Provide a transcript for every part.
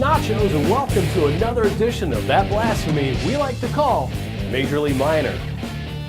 nachos, and welcome to another edition of that blasphemy we like to call Major League Minor.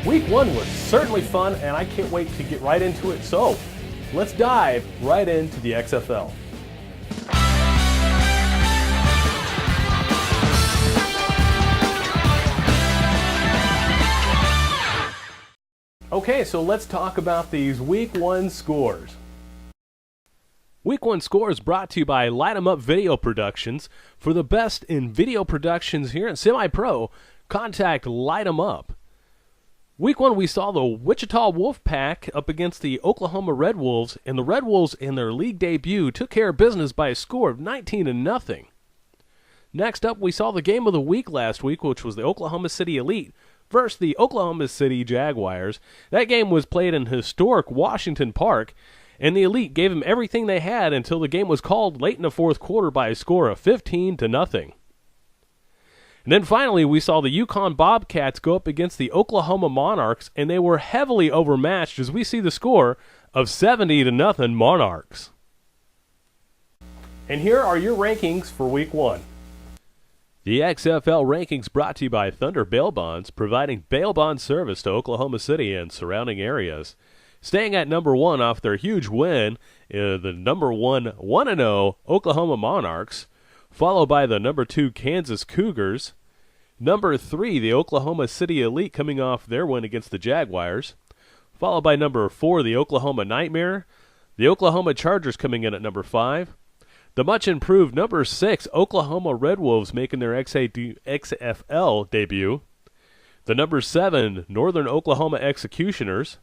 Week 1 was certainly fun, and I can't wait to get right into it, so let's dive right into the XFL. Okay, so let's talk about these Week 1 scores. Week 1 scores brought to you by Light 'em Up Video Productions. For the best in video productions here in Semi-Pro, contact Light 'em Up. Week 1 we saw the Wichita Wolfpack up against the Oklahoma Red Wolves, and the Red Wolves in their league debut took care of business by a score of 19-0. Next up we saw the game of the week last week, which was the Oklahoma City Elite versus the Oklahoma City Jaguars. That game was played in historic Washington Park, and the Elite gave them everything they had until the game was called late in the fourth quarter by a score of 15-0. And then finally, we saw the Yukon Bobcats go up against the Oklahoma Monarchs, and they were heavily overmatched as we see the score of 70-0 Monarchs. And here are your rankings for Week 1. The XFL rankings brought to you by Thunder Bail Bonds, providing bail bond service to Oklahoma City and surrounding areas. Staying at number 1 off their huge win, the number 1-0 Oklahoma Monarchs, followed by the number 2 Kansas Cougars. Number 3, the Oklahoma City Elite coming off their win against the Jaguars, followed by number 4, the Oklahoma Nightmare. The Oklahoma Chargers coming in at number 5. The much improved number 6 Oklahoma Red Wolves making their XFL debut. The number 7 Northern Oklahoma Executioners,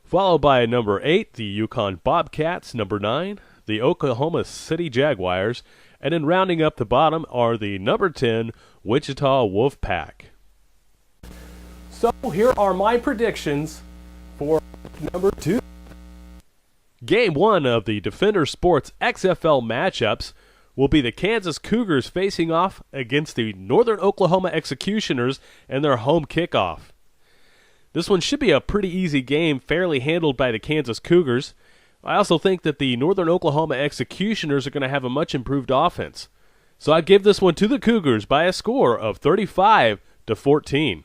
followed by number 8 the Yukon Bobcats, number 9 the Oklahoma City Jaguars, and then rounding up the bottom are the number 10 Wichita Wolfpack. So here are my predictions for number 2. Game 1 of the Defender Sports XFL matchups will be the Kansas Cougars facing off against the Northern Oklahoma Executioners and their home kickoff. This one should be a pretty easy game, fairly handled by the Kansas Cougars. I also think that the Northern Oklahoma Executioners are going to have a much improved offense. So I give this one to the Cougars by a score of 35-14.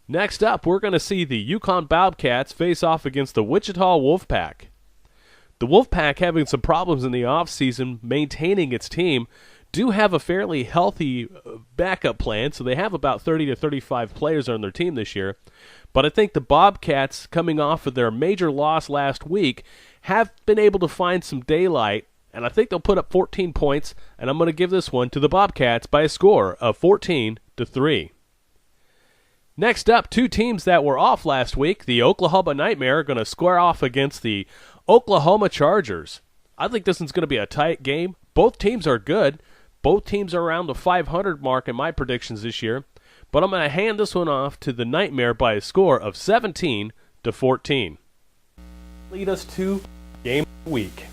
Next up, we're going to see the Yukon Bobcats face off against the Wichita Wolfpack. The Wolfpack, having some problems in the offseason maintaining its team, do have a fairly healthy backup plan, so they have about 30 to 35 players on their team this year. But I think the Bobcats, coming off of their major loss last week, have been able to find some daylight, and I think they'll put up 14 points, and I'm going to give this one to the Bobcats by a score of 14-3. Next up, two teams that were off last week. The Oklahoma Nightmare are going to square off against the Oklahoma Chargers. I think this one's going to be a tight game. Both teams are good. Both teams are around the 500 mark in my predictions this year. But I'm going to hand this one off to the Nightmare by a score of 17-14. Lead us to Game of the Week.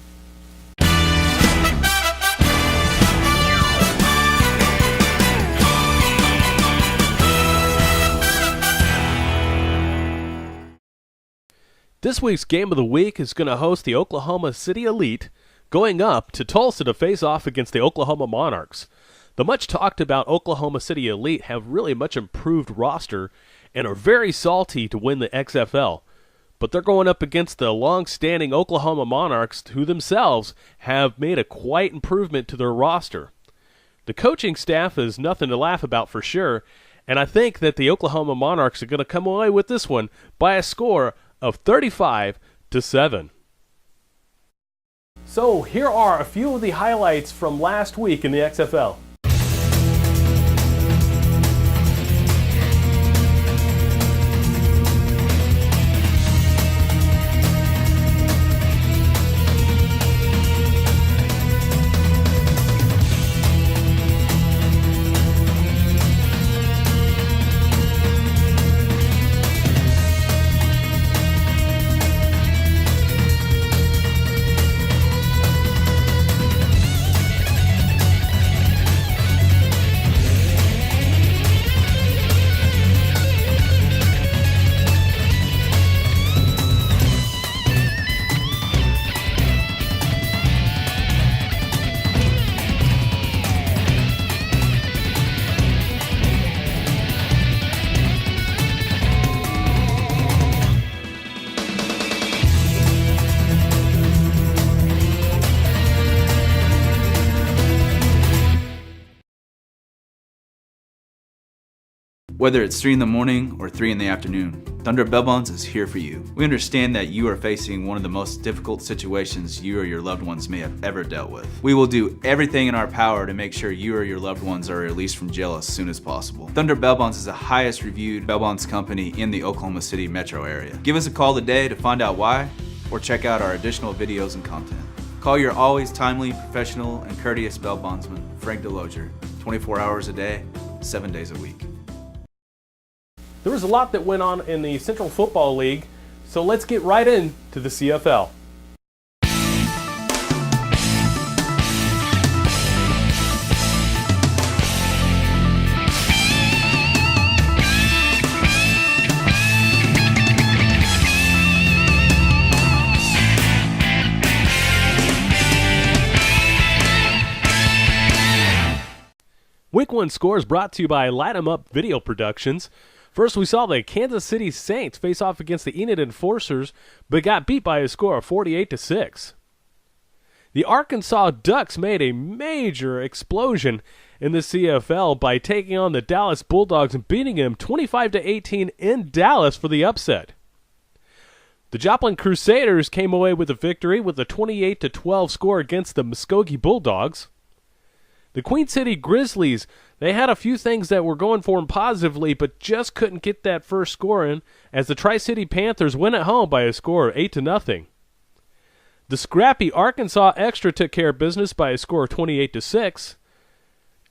This week's Game of the Week is going to host the Oklahoma City Elite going up to Tulsa to face off against the Oklahoma Monarchs. The much talked about Oklahoma City Elite have really much improved roster and are very salty to win the XFL. But they're going up against the long-standing Oklahoma Monarchs, who themselves have made a quite improvement to their roster. The coaching staff is nothing to laugh about for sure, and I think that the Oklahoma Monarchs are going to come away with this one by a score of 35-7. So here are a few of the highlights from last week in the XFL. Whether it's 3 in the morning or 3 in the afternoon, Thunder Bell Bonds is here for you. We understand that you are facing one of the most difficult situations you or your loved ones may have ever dealt with. We will do everything in our power to make sure you or your loved ones are released from jail as soon as possible. Thunder Bell Bonds is the highest reviewed bail bonds company in the Oklahoma City metro area. Give us a call today to find out why, or check out our additional videos and content. Call your always timely, professional, and courteous bail bondsman, Frank DeLoger, 24 hours a day, 7 days a week. There was a lot that went on in the Central Football League, so let's get right into the CFL. Week 1 scores brought to you by Light 'em Up Video Productions. First, we saw the Kansas City Saints face off against the Enid Enforcers, but got beat by a score of 48-6. The Arkansas Ducks made a major explosion in the CFL by taking on the Dallas Bulldogs and beating them 25-18 in Dallas for the upset. The Joplin Crusaders came away with a victory with a 28-12 score against the Muskogee Bulldogs. The Queen City Grizzlies, they had a few things that were going for them positively, but just couldn't get that first score in, as the Tri-City Panthers went at home by a score of 8-0. The scrappy Arkansas Extra took care of business by a score of 28-6,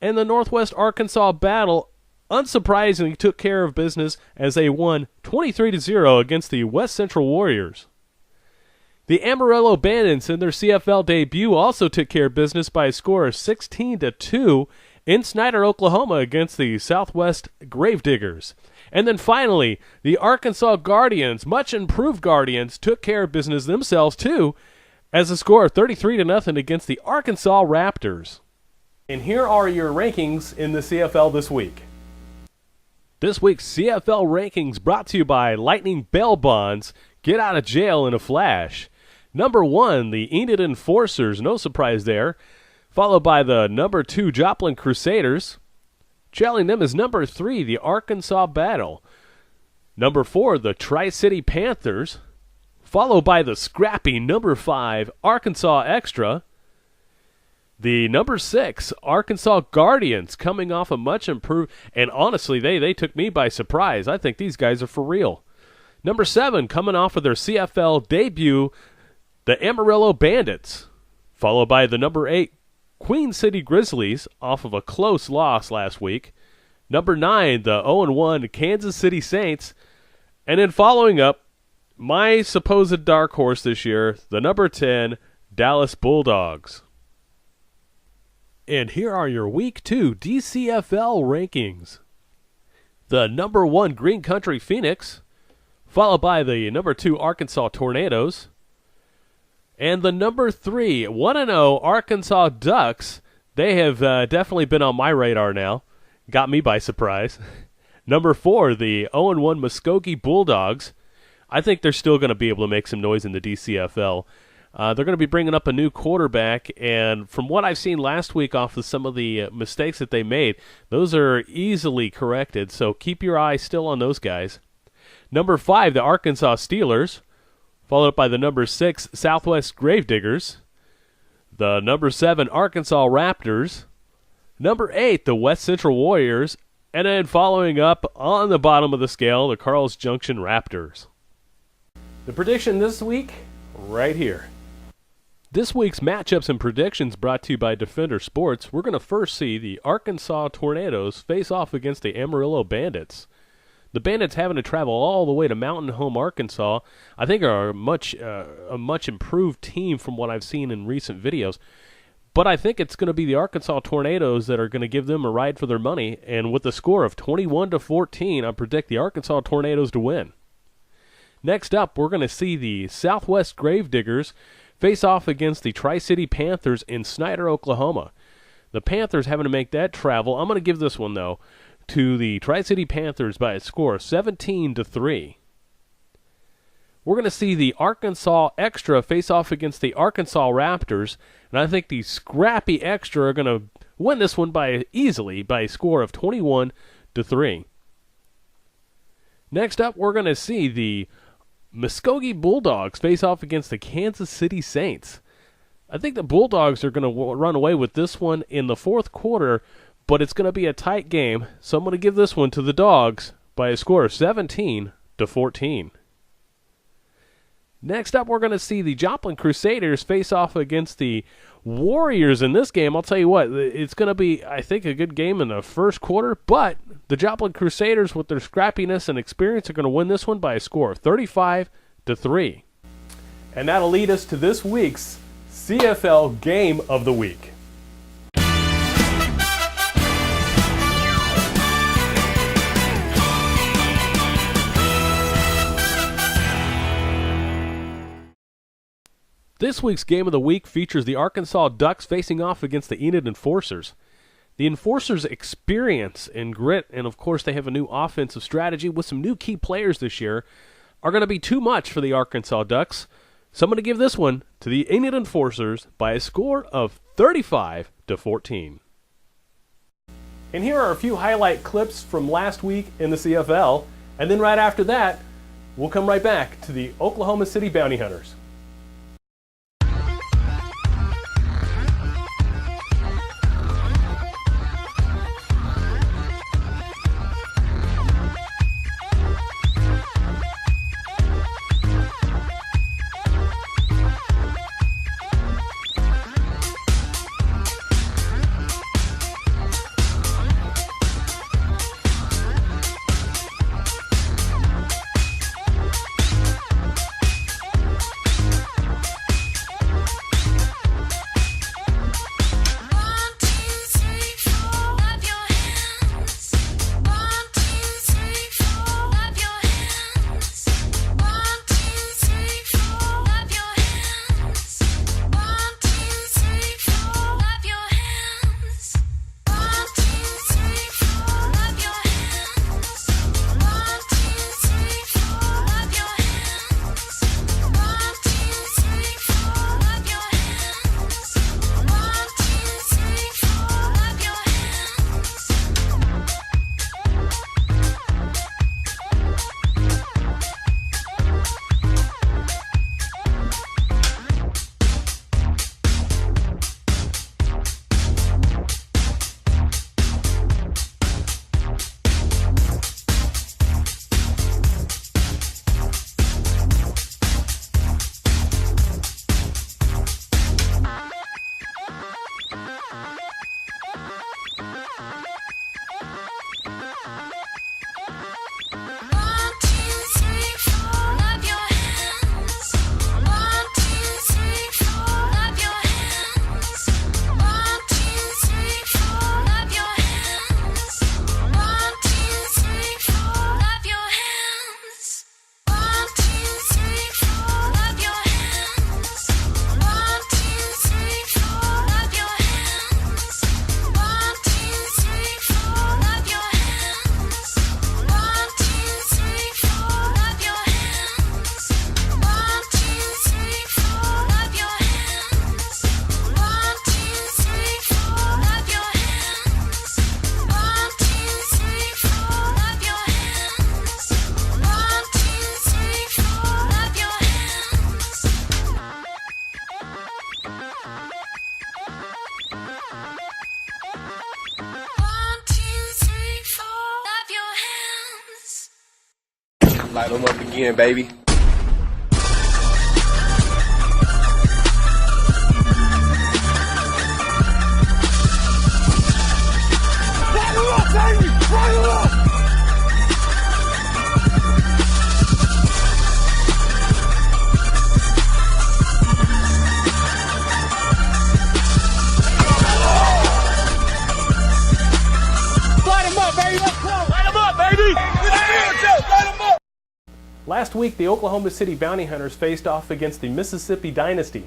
and the Northwest Arkansas Battle unsurprisingly took care of business as they won 23-0 against the West Central Warriors. The Amarillo Bandits in their CFL debut also took care of business by a score of 16-2 in Snyder, Oklahoma against the Southwest Gravediggers. And then finally, the Arkansas Guardians, much improved Guardians, took care of business themselves too as a score of 33-0 against the Arkansas Raptors. And here are your rankings in the CFL this week. This week's CFL rankings brought to you by Lightning Bail Bonds. Get out of jail in a flash. Number 1, the Enid Enforcers, no surprise there, followed by the number 2 Joplin Crusaders. Trailing them is number 3, the Arkansas Battle. Number 4, the Tri-City Panthers, followed by the scrappy number 5 Arkansas Extra. The number 6 Arkansas Guardians coming off a much improved, and honestly, they took me by surprise. I think these guys are for real. Number 7 coming off of their CFL debut, the Amarillo Bandits, followed by the number 8 Queen City Grizzlies off of a close loss last week. Number 9, the 0-1 Kansas City Saints. And then following up, my supposed dark horse this year, the number 10 Dallas Bulldogs. And here are your Week 2 DCFL rankings. The number 1 Green Country Phoenix, followed by the number 2 Arkansas Tornadoes. And the number 3, 1-0 Arkansas Ducks. They have definitely been on my radar now. Got me by surprise. Number 4, the 0-1 Muskogee Bulldogs. I think they're still going to be able to make some noise in the DCFL. They're going to be bringing up a new quarterback, and from what I've seen last week off of some of the mistakes that they made, those are easily corrected, so keep your eye still on those guys. Number 5, the Arkansas Steelers, followed up by the number 6 Southwest Gravediggers, the number 7 Arkansas Raptors, number 8 the West Central Warriors, and then following up on the bottom of the scale, the Carl's Junction Raptors. The prediction this week, right here. This week's matchups and predictions brought to you by Defender Sports. We're going to first see the Arkansas Tornadoes face off against the Amarillo Bandits. The Bandits having to travel all the way to Mountain Home, Arkansas, I think are a much improved team from what I've seen in recent videos. But I think it's going to be the Arkansas Tornadoes that are going to give them a ride for their money. And with the score of 21-14, I predict the Arkansas Tornadoes to win. Next up, we're going to see the Southwest Gravediggers face off against the Tri-City Panthers in Snyder, Oklahoma. The Panthers having to make that travel. I'm going to give this one, though, to the Tri-City Panthers by a score of 17-3. We're going to see the Arkansas Extra face off against the Arkansas Raptors, and I think the scrappy Extra are going to win this one easily by a score of 21-3. Next up, we're going to see the Muskogee Bulldogs face off against the Kansas City Saints. I think the Bulldogs are going to run away with this one in the fourth quarter, but it's going to be a tight game, so I'm going to give this one to the Dogs by a score of 17-14. Next up, we're going to see the Joplin Crusaders face off against the Warriors in this game. I'll tell you what, it's going to be, I think, a good game in the first quarter, but the Joplin Crusaders, with their scrappiness and experience, are going to win this one by a score of 35-3. And that'll lead us to this week's CFL Game of the Week. This week's Game of the Week features the Arkansas Ducks facing off against the Enid Enforcers. The Enforcers' experience and grit, and of course they have a new offensive strategy with some new key players this year, are going to be too much for the Arkansas Ducks. So I'm going to give this one to the Enid Enforcers by a score of 35-14. And here are a few highlight clips from last week in the CFL, and then right after that, we'll come right back to the Oklahoma City Bounty Hunters. Light them up again, baby. Last week, the Oklahoma City Bounty Hunters faced off against the Mississippi Dynasty.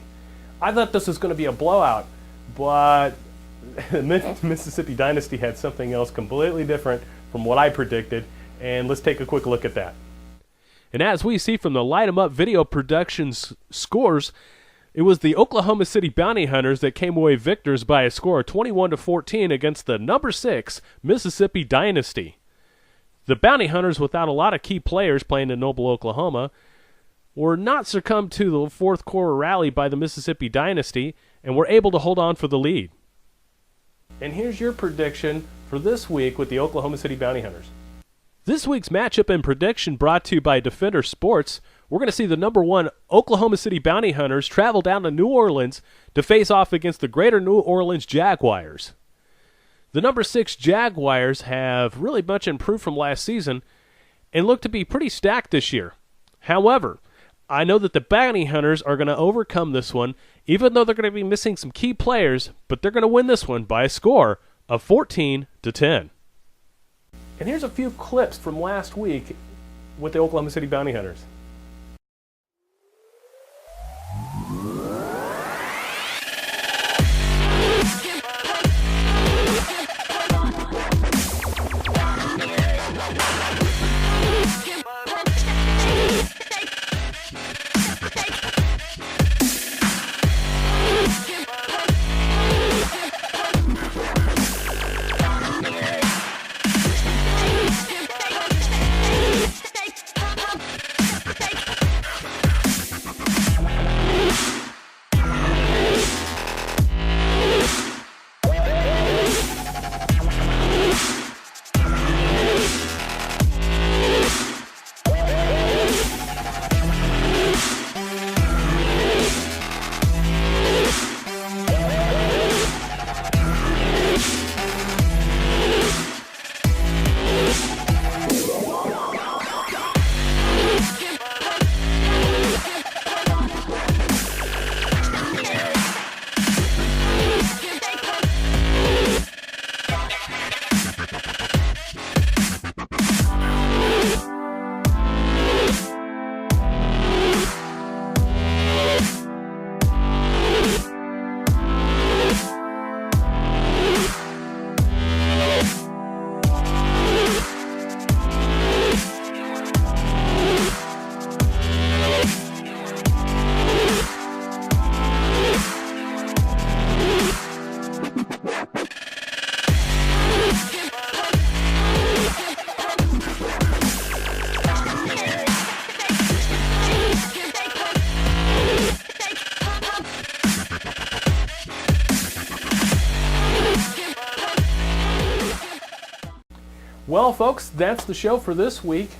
I thought this was going to be a blowout, but the Mississippi Dynasty had something else completely different from what I predicted, and let's take a quick look at that. And as we see from the Light 'em Up video production's scores, it was the Oklahoma City Bounty Hunters that came away victors by a score of 21-14 against the number 6 Mississippi Dynasty. The Bounty Hunters, without a lot of key players playing in Noble, Oklahoma, were not succumbed to the fourth quarter rally by the Mississippi Dynasty and were able to hold on for the lead. And here's your prediction for this week with the Oklahoma City Bounty Hunters. This week's matchup and prediction brought to you by Defender Sports. We're going to see the number 1 Oklahoma City Bounty Hunters travel down to New Orleans to face off against the Greater New Orleans Jaguars. The number 6 Jaguars have really much improved from last season and look to be pretty stacked this year. However, I know that the Bounty Hunters are going to overcome this one, even though they're going to be missing some key players, but they're going to win this one by a score of 14-10. And here's a few clips from last week with the Oklahoma City Bounty Hunters. Well, folks, that's the show for this week.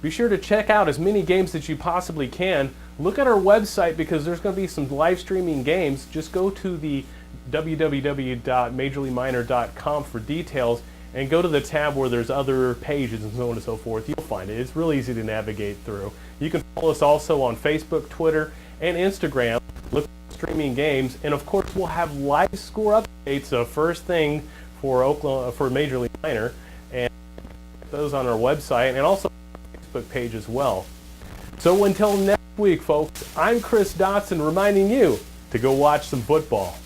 Be sure to check out as many games as you possibly can. Look at our website because there's going to be some live streaming games. Just go to the www.majorleagueminor.com for details and go to the tab where there's other pages and so on and so forth. You'll find it. It's really easy to navigate through. You can follow us also on Facebook, Twitter, and Instagram. Look for streaming games. And, of course, we'll have live score updates first thing for Oklahoma, for Major League Minor. And those on our website and also our Facebook page as well. So until next week, folks, I'm Chris Dotson reminding you to go watch some football.